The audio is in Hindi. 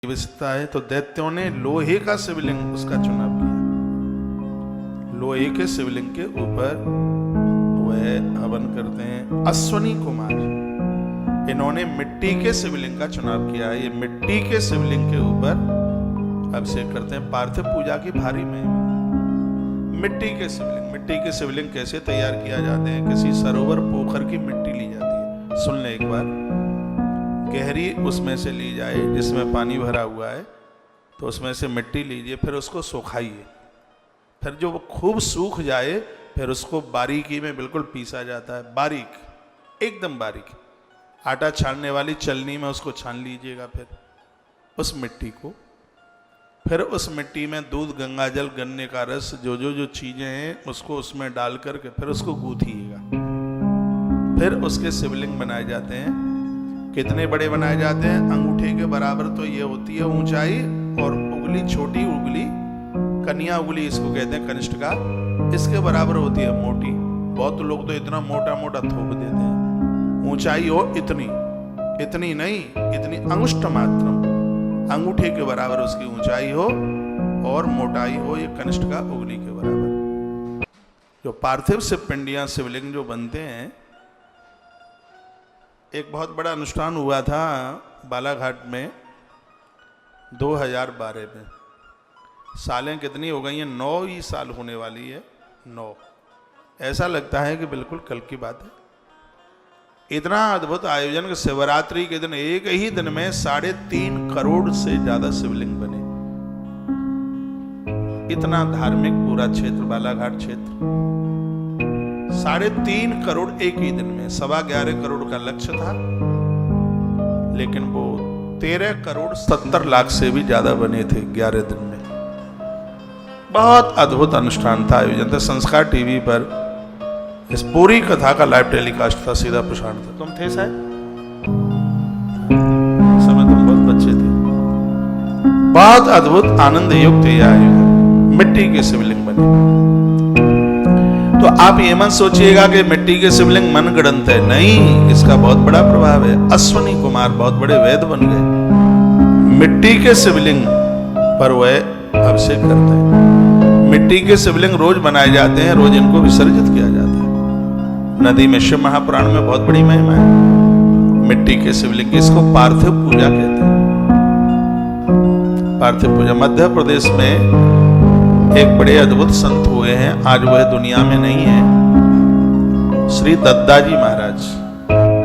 विशेषता है तो दैत्यों ने लोहे का शिवलिंग उसका चुनाव किया। लोहे के शिवलिंग के ऊपर वह हवन करते हैं। अश्वनी कुमार इन्होंने मिट्टी के शिवलिंग का चुनाव किया। ये मिट्टी के शिवलिंग के ऊपर अभिषेक करते हैं। पार्थिव पूजा की भारी महिमा। मिट्टी के शिवलिंग कैसे तैयार किया जाते हैं? किसी सरोवर पोखर की मिट्टी ली जाती है। सुन ले एक बार, गहरी उसमें से ली जाए जिसमें पानी भरा हुआ है, तो उसमें से मिट्टी लीजिए, फिर उसको सुखाइए। फिर जो वो खूब सूख जाए फिर उसको बारीकी में बिल्कुल पीसा जाता है। बारीक, एकदम बारीक। आटा छानने वाली चलनी में उसको छान लीजिएगा। फिर उस मिट्टी को, फिर उस मिट्टी में दूध, गंगाजल, गन्ने का रस, जो चीजें हैं उसको उसमें डाल करके फिर उसको गूंथिएगा। फिर उसके शिवलिंग बनाए जाते हैं। कितने बड़े बनाए जाते हैं? अंगूठे के बराबर तो ये होती है ऊंचाई, और उंगली, छोटी उंगली, कन्या उंगली इसको कहते हैं, कनिष्ठिका, इसके बराबर होती है मोटी। बहुत लोग तो इतना मोटा मोटा थोप देते हैं। ऊंचाई हो इतनी, इतनी नहीं, इतनी अंगुष्ठ मात्रम, अंगूठे के बराबर उसकी ऊंचाई हो और मोटाई हो, ये कनिष्ठिका उंगली के बराबर। जो पार्थिव शिव पिंडियां, शिवलिंग जो बनते हैं, एक बहुत बड़ा अनुष्ठान हुआ था बालाघाट में 2012 में। सालें कितनी हो गई हैं? 9 ही साल होने वाली है। 9। ऐसा लगता है कि बिल्कुल कल की बात है। इतना अद्भुत आयोजन कि शिवरात्रि के दिन, एक ही दिन में 3.5 करोड़ से ज्यादा शिवलिंग बने। इतना धार्मिक पूरा क्षेत्र, बालाघाट क्षेत्र, 3.5 करोड़ एक ही दिन में। 11.25 करोड़ का लक्ष्य था, लेकिन वो 13 करोड़ 70 लाख से भी ज्यादा बने थे 11 दिन में। बहुत अद्भुत अनुष्ठान था, आयोजन था। संस्कार टीवी पर इस पूरी कथा का लाइव टेलीकास्ट था, सीधा प्रसारण था। तुम थे शायद, समय तुम बहुत बच्चे थे। बहुत अद्भुत आनंद युक्त यह आयोजन। मिट्टी के शिवलिंग बने। तो आप ये मत सोचिएगा कि मिट्टी के शिवलिंग मनगढ़ंत है, नहीं, इसका बहुत बड़ा प्रभाव है। अश्वनी कुमार बहुत बड़े वैद्य बन गए। मिट्टी के शिवलिंग पर वह अभिषेक करते हैं। मिट्टी के शिवलिंग रोज बनाए जाते हैं, रोज इनको विसर्जित किया जाता है नदी में। शिव महापुराण में बहुत बड़ी महिमा है मिट्टी के शिवलिंग। इसको पार्थिव पूजा कहते हैं। पार्थिव पूजा मध्य प्रदेश में एक बड़े अद्भुत संत हुए हैं, आज वह दुनिया में नहीं है। श्री दद्दाजी महाराज।